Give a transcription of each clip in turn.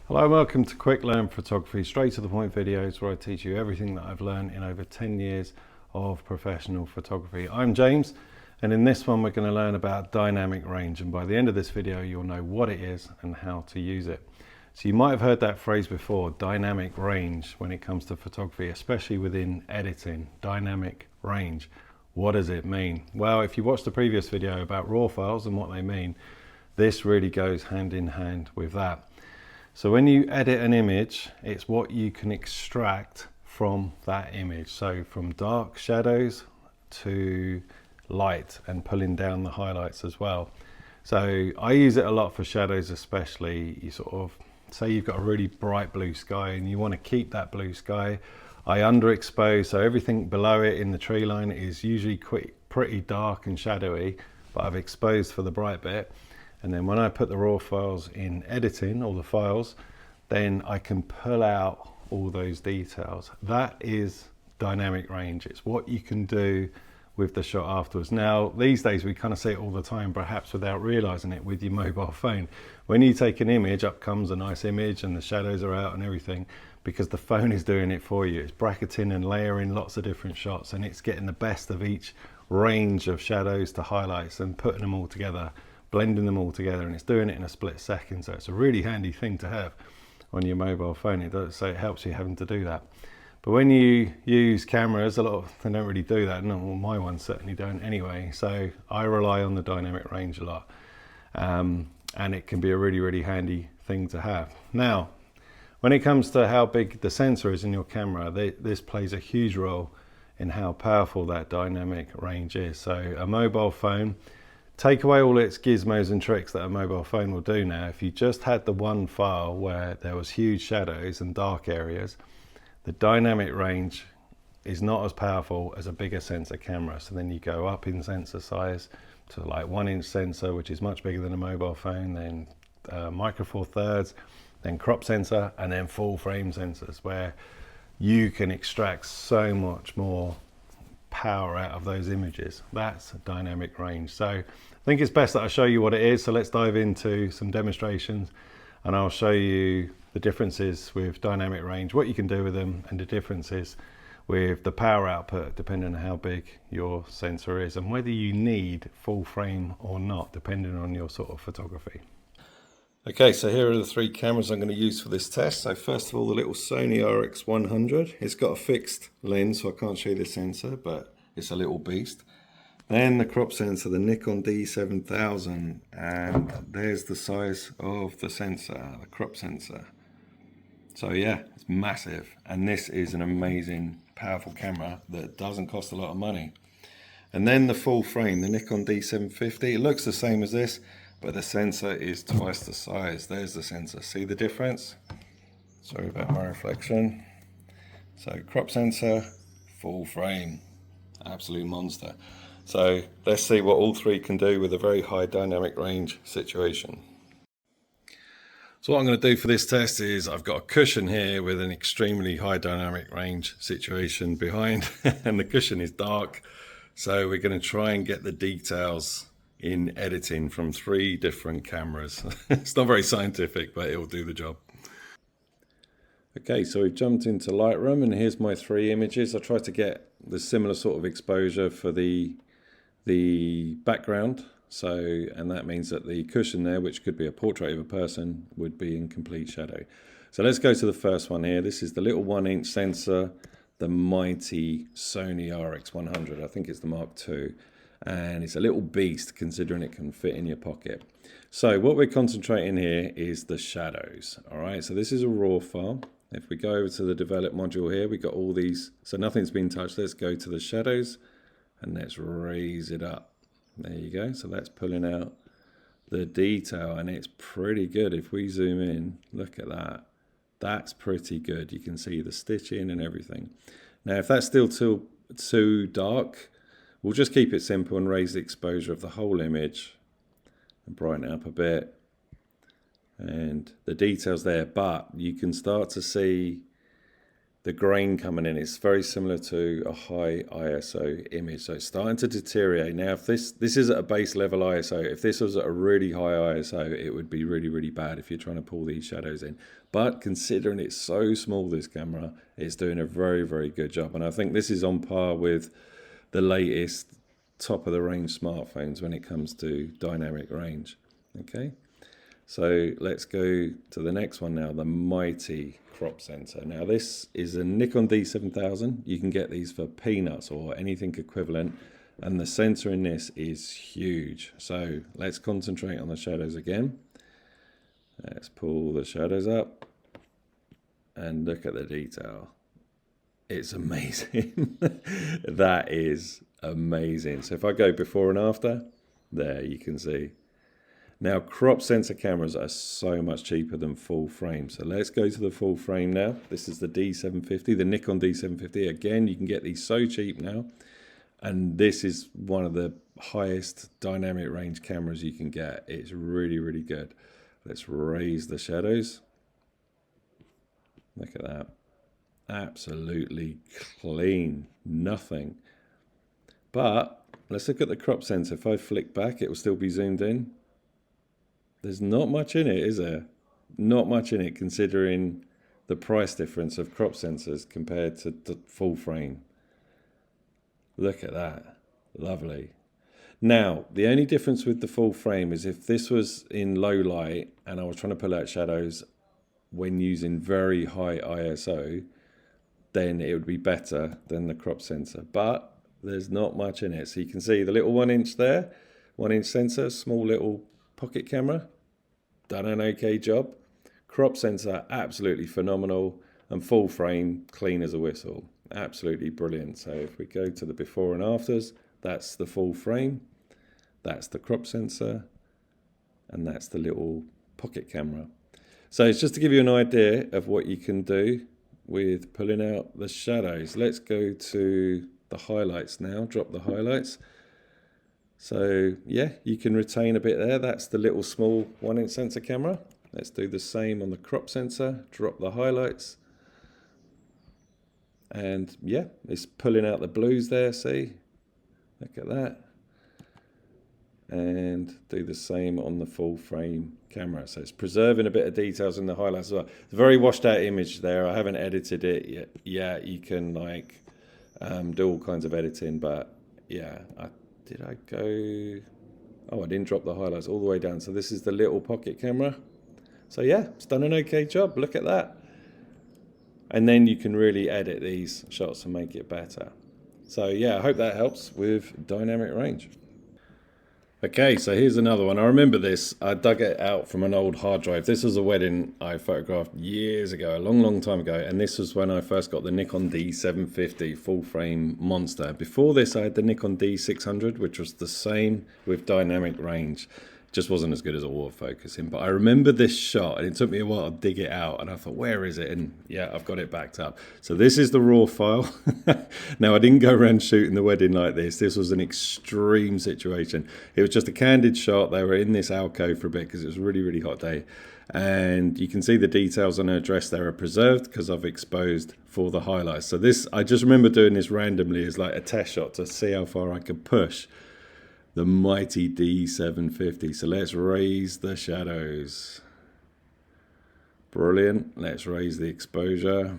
Hello and welcome to Quick Learn Photography, straight to the point videos where I teach you everything that I've learned in over 10 years of professional photography. I'm James, and in this one we're going to learn about dynamic range, and by the end of this video you'll know what it is and how to use it. So you might have heard that phrase before, dynamic range, when it comes to photography, especially within editing. Dynamic range, what does it mean? Well, if you watched the previous video about RAW files and what they mean, this really goes hand in hand with that. So when you edit an image, it's what you can extract from that image. So from dark shadows to light, and pulling down the highlights as well. So I use it a lot for shadows, especially. You sort of say you've got a really bright blue sky and you want to keep that blue sky. I underexpose, so everything below it in the tree line is usually pretty dark and shadowy, but I've exposed for the bright bit. And then when I put the raw files in editing, all the files, then I can pull out all those details. That is dynamic range. It's what you can do with the shot afterwards. Now, these days we kind of see it all the time, perhaps without realizing it, with your mobile phone. When you take an image, up comes a nice image and the shadows are out and everything, because the phone is doing it for you. It's bracketing and layering lots of different shots, and it's getting the best of each range of shadows to highlights and putting them all together, blending them all together, and it's doing it in a split second. So it's a really handy thing to have on your mobile phone. It does, so it helps you having to do that. But when you use cameras, a lot of they don't really do that. No, well, my ones certainly don't anyway. So I rely on the dynamic range a lot, and it can be a really handy thing to have. Now, when it comes to how big the sensor is in your camera, this plays a huge role in how powerful that dynamic range is. So a mobile phone, take away all its gizmos and tricks that a mobile phone will do now. If you just had the one file where there was huge shadows and dark areas, the dynamic range is not as powerful as a bigger sensor camera. So then you go up in sensor size to like 1-inch sensor, which is much bigger than a mobile phone, then micro four thirds, then crop sensor, and then full frame sensors, where you can extract so much more power out of those images. That's dynamic range. So I think it's best that I show you what it is. So let's dive into some demonstrations and I'll show you the differences with dynamic range, what you can do with them, and the differences with the power output depending on how big your sensor is, and whether you need full frame or not, depending on your sort of photography. Okay, so here are the three cameras I'm going to use for this test. So first of all, the little Sony RX100. It's got a fixed lens, so I can't show you the sensor, but it's a little beast. Then the crop sensor, the Nikon D7000, and there's the size of the sensor, the crop sensor. So yeah, it's massive, and this is an amazing, powerful camera that doesn't cost a lot of money. And then the full frame, the Nikon D750. It looks the same as this, but the sensor is twice the size. There's the sensor. See the difference? Sorry about my reflection. So crop sensor, full frame, absolute monster. So let's see what all three can do with a very high dynamic range situation. So what I'm going to do for this test is I've got a cushion here with an extremely high dynamic range situation behind, and the cushion is dark. So we're going to try and get the details in editing from three different cameras. It's not very scientific, but it'll do the job. Okay, so we've jumped into Lightroom, and here's my three images. I tried to get the similar sort of exposure for the background. So, and that means that the cushion there, which could be a portrait of a person, would be in complete shadow. So let's go to the first one here. This is the little 1-inch sensor, the mighty Sony RX100. I think it's the Mark II. And it's a little beast considering it can fit in your pocket. So what we're concentrating here is the shadows. All right, so this is a raw file. If we go over to the develop module here, we got all these, so nothing's been touched. Let's go to the shadows and let's raise it up. There you go. So that's pulling out the detail, and it's pretty good. If we zoom in, look at that. That's pretty good. You can see the stitching and everything. Now, if that's still too dark, we'll just keep it simple and raise the exposure of the whole image and brighten it up a bit. And the details there, but you can start to see the grain coming in. It's very similar to a high ISO image. So it's starting to deteriorate. Now, if this is at a base level ISO, if this was at a really high ISO, it would be really, really bad if you're trying to pull these shadows in. But considering it's so small, this camera, it's doing a very, very good job. And I think this is on par with the latest top of the range smartphones when it comes to dynamic range. Okay, so let's go to the next one now, the Mighty crop sensor. Now this is a Nikon D7000. You can get these for peanuts or anything equivalent, and the sensor in this is huge. So let's concentrate on the shadows again. Let's pull the shadows up and look at the detail. It's amazing. That is amazing. So if I go before and after, there you can see. Now, crop sensor cameras are so much cheaper than full frame. So let's go to the full frame now. This is the D750, the Nikon D750. Again, you can get these so cheap now. And this is one of the highest dynamic range cameras you can get. It's really, really good. Let's raise the shadows. Look at that. Absolutely clean. Nothing. But let's look at the crop sensor. If I flick back, it will still be zoomed in. There's not much in it, is there? Not much in it, considering the price difference of crop sensors compared to the full frame. Look at that. Lovely. Now, the only difference with the full frame is if this was in low light and I was trying to pull out shadows when using very high ISO, then it would be better than the crop sensor. But there's not much in it. So you can see the little 1 inch there, 1 inch sensor, small little pocket camera. Done an okay job. Crop sensor, absolutely phenomenal. And full frame, clean as a whistle. Absolutely brilliant. So if we go to the before and afters, that's the full frame. That's the crop sensor. And that's the little pocket camera. So it's just to give you an idea of what you can do with pulling out the shadows. Let's go to the highlights now. Drop the highlights. So yeah, you can retain a bit there. That's the little small 1 inch sensor camera. Let's do the same on the crop sensor. Drop the highlights. And yeah, it's pulling out the blues there, see? Look at that. And do the same on the full frame camera. So it's preserving a bit of details in the highlights as well. It's a very washed out image there. I haven't edited it yet. Yeah, you can like do all kinds of editing, but yeah, did I go? Oh, I didn't drop the highlights all the way down. So this is the little pocket camera. So yeah, it's done an okay job. Look at that. And then you can really edit these shots and make it better. So yeah, I hope that helps with dynamic range. Okay, so here's another one. I remember this. I dug it out from an old hard drive. This was a wedding I photographed years ago, a long, long time ago. And this was when I first got the Nikon D750 full frame monster. Before this, I had the Nikon D600, which was the same with dynamic range. Just wasn't as good as autofocusing. But I remember this shot, and it took me a while to dig it out. And I thought, where is it? And yeah, I've got it backed up. So this is the raw file. Now, I didn't go around shooting the wedding like this. This was an extreme situation. It was just a candid shot. They were in this alcove for a bit because it was a really, really hot day. And you can see the details on her dress there are preserved because I've exposed for the highlights. So this, I just remember doing this randomly as like a test shot to see how far I could push the mighty D750. So let's raise the shadows. Brilliant. Let's raise the exposure.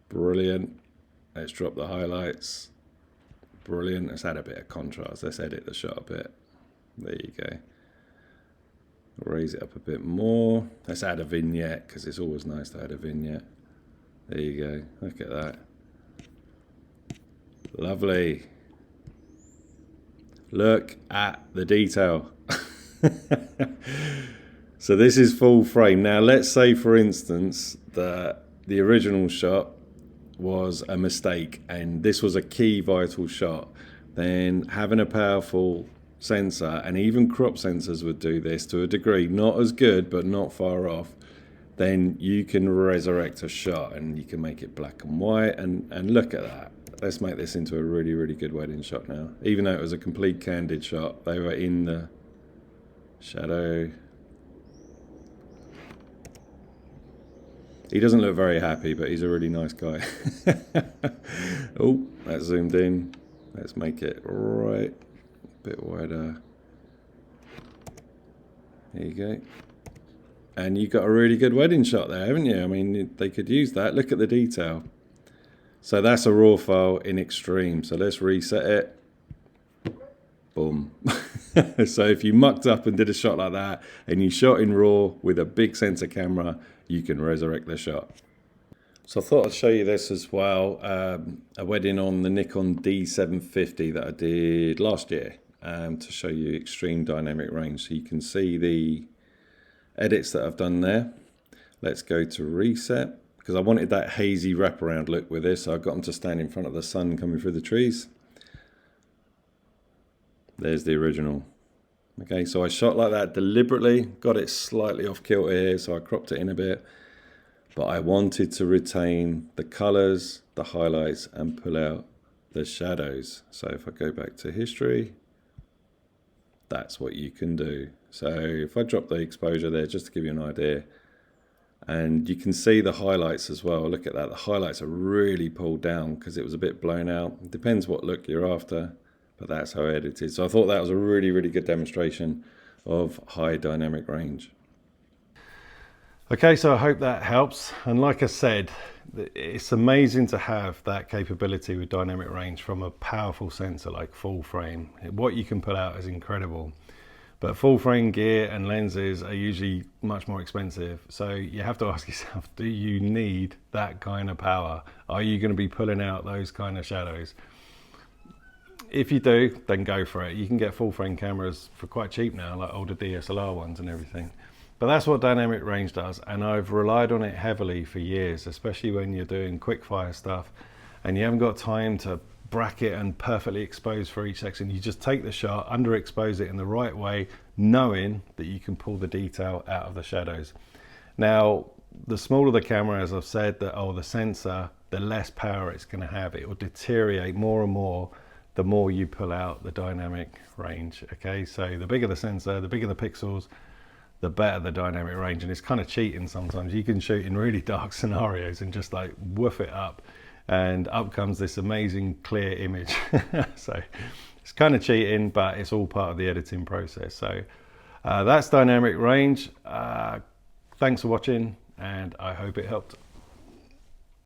Brilliant. Let's drop the highlights. Brilliant. Let's add a bit of contrast. Let's edit the shot a bit. There you go. Raise it up a bit more. Let's add a vignette because it's always nice to add a vignette. There you go. Look at that. Lovely. Look at the detail. So this is full frame. Now let's say, for instance, that the original shot was a mistake and this was a key vital shot. Then having a powerful sensor, and even crop sensors would do this to a degree, not as good but not far off, then you can resurrect a shot and you can make it black and white. And look at that. Let's make this into a really, really good wedding shot now. Even though it was a complete candid shot, they were in the shadow. He doesn't look very happy, but he's a really nice guy. Oh, that's zoomed in. Let's make it right a bit wider. There you go. And you got a really good wedding shot there, haven't you? I mean, they could use that. Look at the detail. So that's a RAW file in extreme. So let's reset it. Boom. So if you mucked up and did a shot like that and you shot in RAW with a big sensor camera, you can resurrect the shot. So I thought I'd show you this as well. A wedding on the Nikon D750 that I did last year to show you extreme dynamic range. So you can see the edits that I've done there. Let's go to reset because I wanted that hazy wraparound look with this. So I got them to stand in front of the sun coming through the trees. There's the original. Okay, so I shot like that deliberately, got it slightly off kilter here, so I cropped it in a bit. But I wanted to retain the colors, the highlights, and pull out the shadows. So if I go back to history, that's what you can do. So if I drop the exposure there, just to give you an idea, and you can see the highlights as well. Look at that, the highlights are really pulled down because it was a bit blown out. It depends what look you're after, but that's how I edited. So I thought that was a really, really good demonstration of high dynamic range. Okay, so I hope that helps. And like I said, it's amazing to have that capability with dynamic range from a powerful sensor like full frame. What you can put out is incredible. But full frame gear and lenses are usually much more expensive. So you have to ask yourself, do you need that kind of power? Are you going to be pulling out those kind of shadows? If you do, then go for it. You can get full frame cameras for quite cheap now, like older DSLR ones and everything. But that's what dynamic range does, and I've relied on it heavily for years, especially when you're doing quick fire stuff and you haven't got time to bracket and perfectly expose for each section. You just take the shot, underexpose it in the right way, knowing that you can pull the detail out of the shadows. Now, the smaller the camera, as I've said, the sensor, the less power it's going to have. It will deteriorate more and more the more you pull out the dynamic range. Okay, so the bigger the sensor, the bigger the pixels, the better the dynamic range. And it's kind of cheating sometimes. You can shoot in really dark scenarios and just like woof it up, and up comes this amazing clear image. So it's kind of cheating, but it's all part of the editing process. So that's dynamic range. Thanks for watching, and I hope it helped.